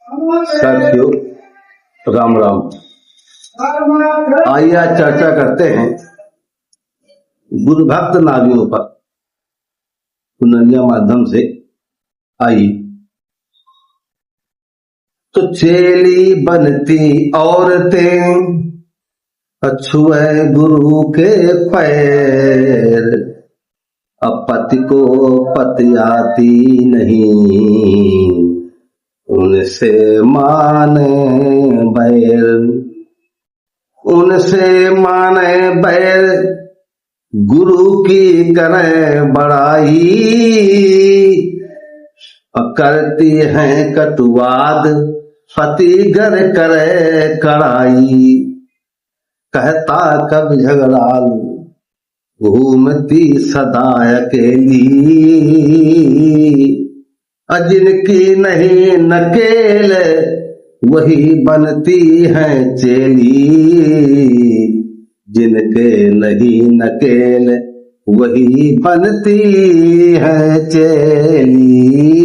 साथियों, राम राम। आइए आज चर्चा करते हैं गुरु भक्त नावियों पर पुनर्या माध्यम से। आइए तो चेली बनती औरतें अछुए गुरु के पैर, अब पति को पति आती नहीं, उनसे माने बैर, उनसे माने बैर, गुरु की करें बड़ाई, करती हैं कटुवाद, पति घर करे कड़ाई, कहता कब झगड़ालू, घूमती सदा अकेली, जिनकी नहीं नकेल वही बनती है चेली, जिनके नहीं नकेल वही बनती है चेली।